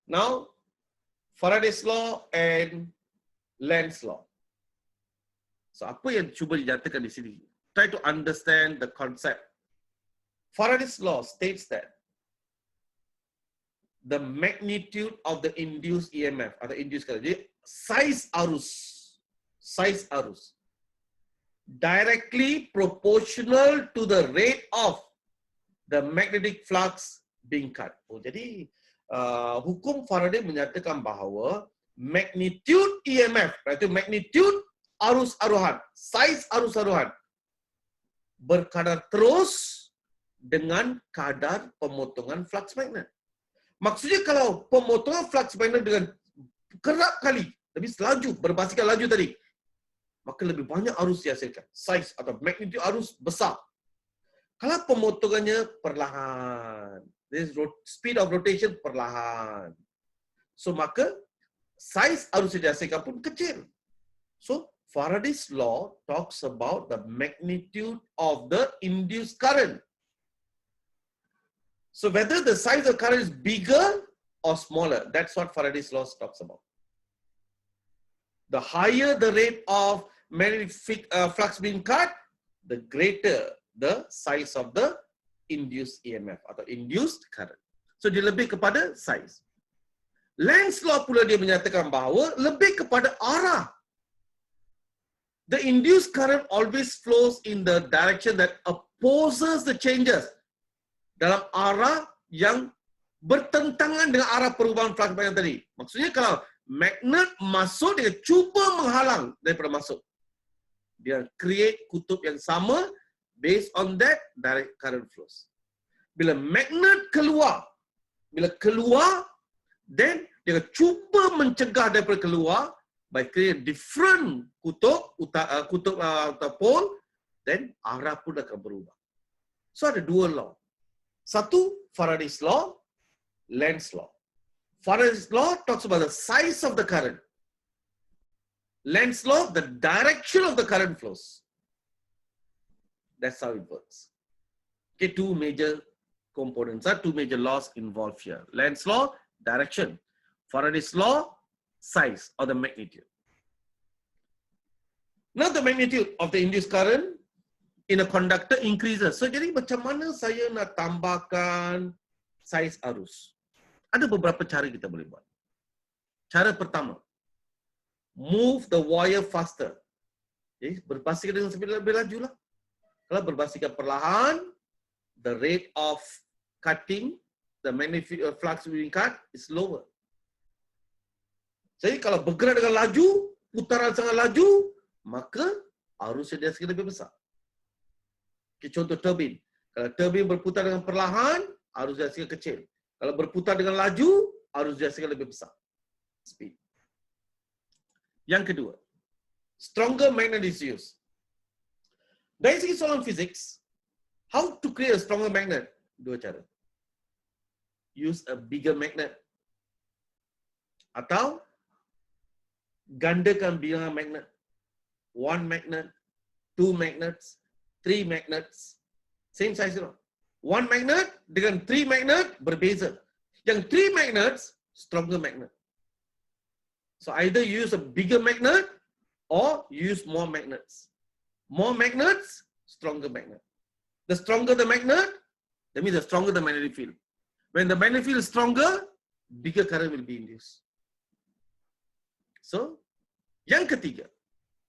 Now, Faraday's law and Lenz's law. So, apa yang cuba dinyatakan di sini? Try to understand the concept. Faraday's law states that the magnitude of the induced EMF atau induced current, jadi size arus directly proportional to the rate of the magnetic flux being cut. Jadi hukum Faraday menyatakan bahawa magnitude EMF, iaitu magnitude arus aruhan, size arus aruhan berkadar terus dengan kadar pemotongan flux magnet. Maksudnya kalau pemotongan flux magnet dengan kerap kali, lebih laju, berbasiskan laju tadi, maka lebih banyak arus dihasilkan. Size atau magnitude arus besar. Kalau pemotongannya perlahan, speed of rotation perlahan, so maka size arus yang dihasilkan pun kecil. So Faraday's law talks about the magnitude of the induced current. So whether the size of current is bigger or smaller, that's what Faraday's law talks about. The higher the rate of magnetic flux being cut, the greater the size of the induced EMF atau induced current. So dia lebih kepada size. Lenz's law pula dia menyatakan bahawa lebih kepada arah. The induced current always flows in the direction that opposes the changes. Dalam arah yang bertentangan dengan arah perubahan flux magnet tadi. Maksudnya kalau magnet masuk, dia cuba menghalang daripada masuk. Dia create kutub yang sama, based on that, direct current flows. Bila magnet keluar, then dia cuba mencegah daripada keluar by create different kutub atau pole, then arah pun akan berubah. So ada dua law. Satu, Faraday's law, Lenz's law. Faraday's law talks about the size of the current. Lenz's law, the direction of the current flows. That's how it works. Okay, two major components, two major laws involved here. Lenz's law, direction. Faraday's law, size or the magnitude. Now the magnitude of the induced current in a conductor increases. So jadi macam mana saya nak tambahkan size arus? Ada beberapa cara kita boleh buat. Cara pertama, move the wire faster. Jadi berbasiskan dengan speed lebih laju lah. Kalau berbasiskan perlahan, the rate of cutting, the magnetic flux being cut is lower. Jadi kalau bergerak dengan laju, putaran sangat laju, maka arus yang dihasilkan lebih besar. Okay, contoh turbin. Kalau turbin berputar dengan perlahan, arus dihasilkan kecil. Kalau berputar dengan laju, arus dihasilkan lebih besar. Speed. Yang kedua, stronger magnet is used. Dari segi soalan physics, how to create a stronger magnet? Dua cara. Use a bigger magnet. Atau gandakan bilangan magnet. 1 magnet, 2 magnets, 3 magnets. Same size, you know. 1 magnet dengan 3 magnet berbeza. Yang 3 magnets, stronger magnet. So either use a bigger magnet or use more magnets. More magnets, stronger magnet. The stronger the magnet, that means the stronger the magnetic field. When the magnetic field is stronger, bigger current will be induced. So, yang ketiga,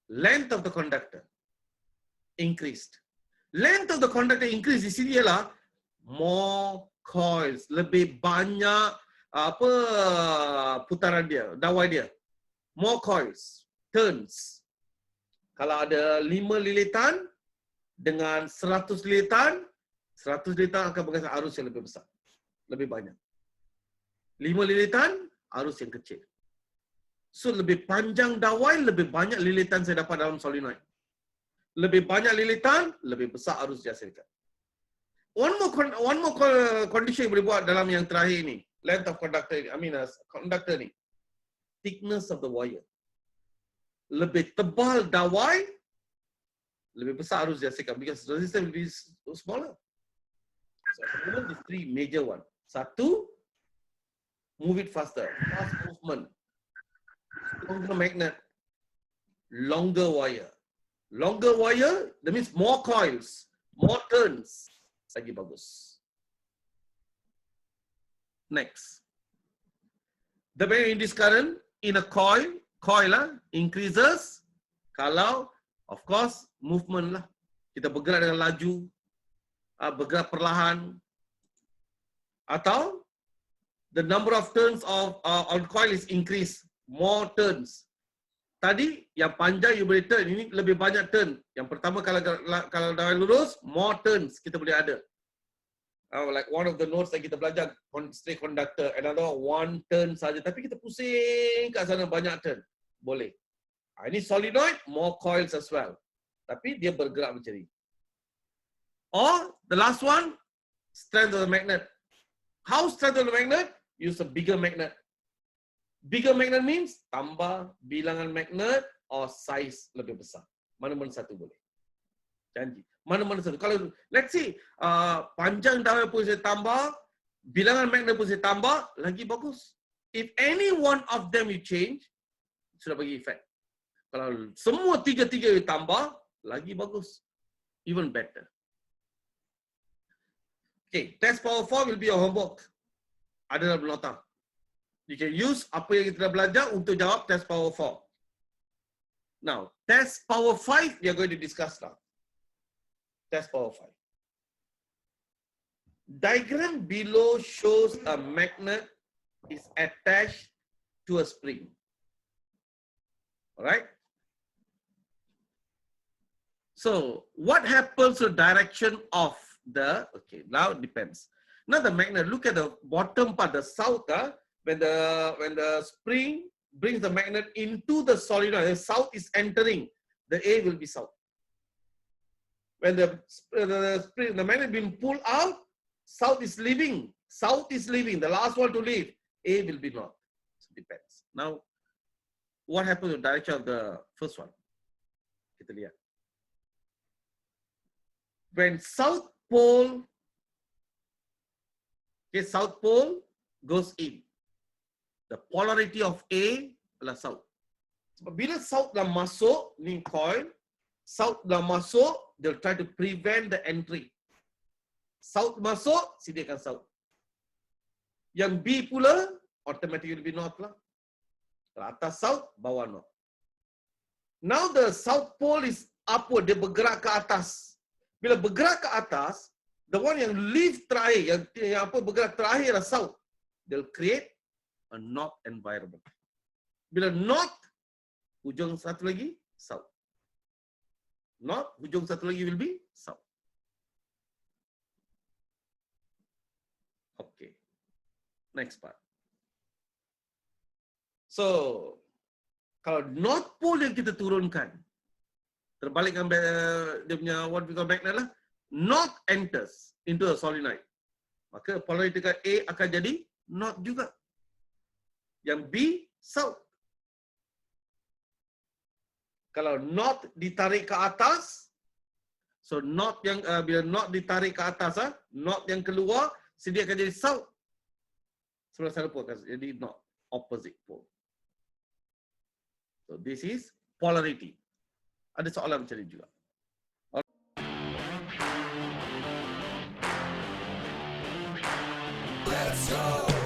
length of the conductor increased. Length of the conductor increased di sini ialah more coils, lebih banyak putaran dia, dawai dia. More coils, turns. Kalau ada 5 lilitan dengan 100 lilitan, 100 lilitan akan menghasilkan arus yang lebih besar, lebih banyak. 5 lilitan, arus yang kecil. So lebih panjang dawai, lebih banyak lilitan saya dapat dalam solenoid. Lebih banyak lilitan, lebih besar arus dihasilkan. One more condition yang boleh buat dalam yang terakhir ini, length of conductor, conductor ni, thickness of the wire. Lebih tebal dawai, lebih besar harus dihasilkan because resistance will be smaller. So at the moment, these three major one. Satu, move it faster, fast movement, stronger magnet, longer wire. Longer wire, that means more coils, more turns, lagi bagus. Next. The magnetic induced current in a coil increases kalau, of course, movement lah. Kita bergerak dengan laju, bergerak perlahan, atau the number of turns of on coil is increased, more turns. Tadi yang panjang you boleh turn, ini lebih banyak turn. Yang pertama kalau dah lurus, more turns kita boleh ada. Like one of the notes yang kita belajar straight conductor, another one turn saja, tapi kita pusing kat sana banyak turn. Boleh. Ini solenoid, more coils as well. Tapi dia bergerak macam ni. Or the last one, strength of the magnet. How strength of the magnet? Use a bigger magnet. Bigger magnet means tambah bilangan magnet or size lebih besar. Mana-mana satu boleh. Janji. Mana-mana satu. Kalau let's see, panjang dawai pun saya tambah, bilangan magnet pun saya tambah, lagi bagus. If any one of them you change, sudah bagi efek. Kalau semua tiga-tiga you tambah, lagi bagus. Even better. Okay, test power 4 will be your homework. Ada dalam nota. You can use apa yang kita dah belajar untuk jawab test power 4. Now, test power 5 we are going to discuss now. Test power 5. Diagram below shows a magnet is attached to a spring. Alright? So, what happens to the direction of the, okay, now it depends. Now the magnet, look at the bottom part, the south, when the spring brings the magnet into the solenoid, the south is entering, the A will be south. When the magnet being pulled out, south is leaving. South is leaving. The last one to leave, A will be north. So it depends. Now, what happens to the direction of the first one? Kita lihat. When south pole goes in, the polarity of A adalah south. Sebab bila south dah masuk ni coil, south dah masuk, they'll try to prevent the entry. South masuk, sediakan south. Yang B pula, automatically will be north lah. Atas south, bawah north. Now the south pole is upward, dia bergerak ke atas. Bila bergerak ke atas, the one yang leave terakhir, yang bergerak terakhir adalah south. They'll create a north environment. Bila north, hujung satu lagi, south. North, hujung satu lagi will be south. Okay. Next part. So, kalau north pole yang kita turunkan, terbalikkan dia punya what we call magnet lah, north enters into a solenoid. Maka polarity A akan jadi north juga. Yang B, south. Kalau north ditarik ke atas, so north yang bila north ditarik ke atas, north yang keluar, dia akan jadi south. Sebelah sana pun akan jadi north, opposite pole. So this is polarity. Ada soalan macam ni juga. Let's go!